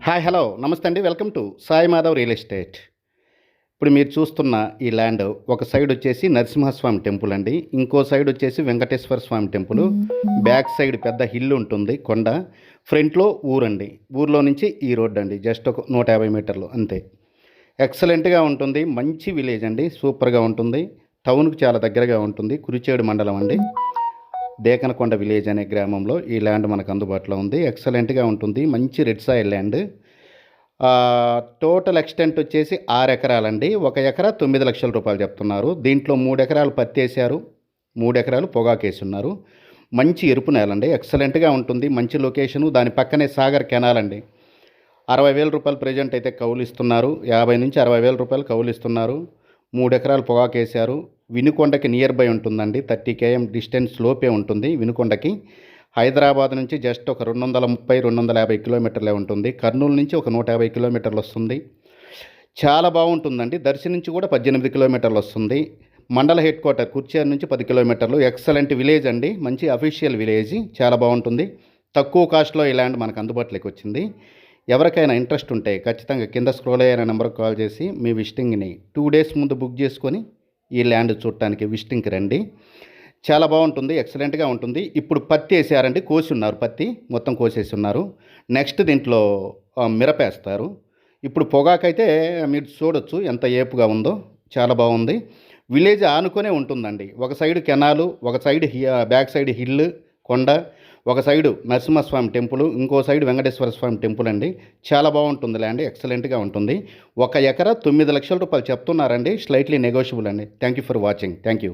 Hi hello నమస్తే అండి. Welcome to Sai Madhav real estate. ఇప్పుడు మీరు చూస్తున్న ఈ ల్యాండ్ ఒక సైడ్ వచ్చేసి నరసింహస్వామి టెంపుల్ అండి, ఇంకో సైడ్ వచ్చేసి వెంకటేశ్వర స్వామి టెంపుల్. బ్యాక్ సైడ్ పెద్ద హిల్ ఉంటుంది, కొండ. ఫ్రంట్లో ఊరండి, ఊర్లో నుంచి ఈ రోడ్ అండి, జస్ట్ ఒక 150 మీటర్లు అంతే. ఎక్సలెంట్గా ఉంటుంది, మంచి విలేజ్ అండి, సూపర్గా ఉంటుంది. టౌన్కి చాలా దగ్గరగా ఉంటుంది. కురిచేడు మండలం అండి, దేకనకొండ విలేజ్ అనే గ్రామంలో ఈ ల్యాండ్ మనకు అందుబాటులో ఉంది. ఎక్సలెంట్గా ఉంటుంది, మంచి red soil land. Total extent వచ్చేసి 6 ఎకరాలండి. 1 ఎకరా 9 లక్షల రూపాయలు చెప్తున్నారు. దీంట్లో 3 ఎకరాలు పత్తి వేశారు, 3 ఎకరాలు పొగాకు వేసున్నారు. మంచి ఎరుపు నేలండి, ఎక్సలెంట్గా ఉంటుంది, మంచి లొకేషను. దాని పక్కనే సాగర్ కెనాల్ అండి. 60,000 రూపాయలు ప్రజెంట్ అయితే కౌలు ఇస్తున్నారు, 50 నుంచి 60,000 రూపాయలు కౌలు ఇస్తున్నారు. 3 ఎకరాలు పొగాకు వేశారు. వినుకొండకి నియర్ బై ఉంటుందండి, 30 km డిస్టెన్స్ లోపే ఉంటుంది వినుకొండకి. హైదరాబాద్ నుంచి జస్ట్ ఒక 230-250 కిలోమీటర్లే ఉంటుంది. కర్నూలు నుంచి ఒక 150 కిలోమీటర్లు వస్తుంది. చాలా బాగుంటుందండి. దర్శి నుంచి కూడా 18 కిలోమీటర్లు వస్తుంది. మండల హెడ్ క్వార్టర్ కుర్చేరు నుంచి 10 కిలోమీటర్లు. ఎక్సలెంట్ విలేజ్ అండి, మంచి అఫీషియల్ విలేజ్, చాలా బాగుంటుంది. తక్కువ కాస్ట్లో ఈ ల్యాండ్ మనకు అందుబాటులోకి వచ్చింది. ఎవరికైనా ఇంట్రెస్ట్ ఉంటే ఖచ్చితంగా కింద స్క్రోల్ అయ్యే నెంబర్కి కాల్ చేసి మీ విజిటింగ్ని 2 డేస్ ముందు బుక్ చేసుకొని ఈ ల్యాండ్ చూడటానికి విజిటింగ్కి రండి. చాలా బాగుంటుంది, ఎక్సలెంట్గా ఉంటుంది. ఇప్పుడు పత్తి వేసారండి, కోసి ఉన్నారు, పత్తి మొత్తం కోసేసి ఉన్నారు. నెక్స్ట్ దీంట్లో మిరపేస్తారు. ఇప్పుడు పొగాకైతే మీరు చూడొచ్చు ఎంత ఏపుగా ఉందో, చాలా బాగుంది. విలేజ్ ఆనుకొనే ఉంటుందండి. ఒక సైడ్ కెనాలు, ఒక సైడ్ బ్యాక్ సైడ్ హిల్ కొండ, ఒక సైడు నరసింహస్వామి టెంపుల్, ఇంకో సైడ్ వెంకటేశ్వర స్వామి టెంపుల్ అండి. చాలా బాగుంటుంది ల్యాండ్, ఎక్సలెంట్గా ఉంటుంది. 1 ఎకరా 9 లక్షల రూపాయలు చెప్తున్నారండి, స్లైట్లీ నెగోషియబుల్ అండి. Thank you for watching. Thank you.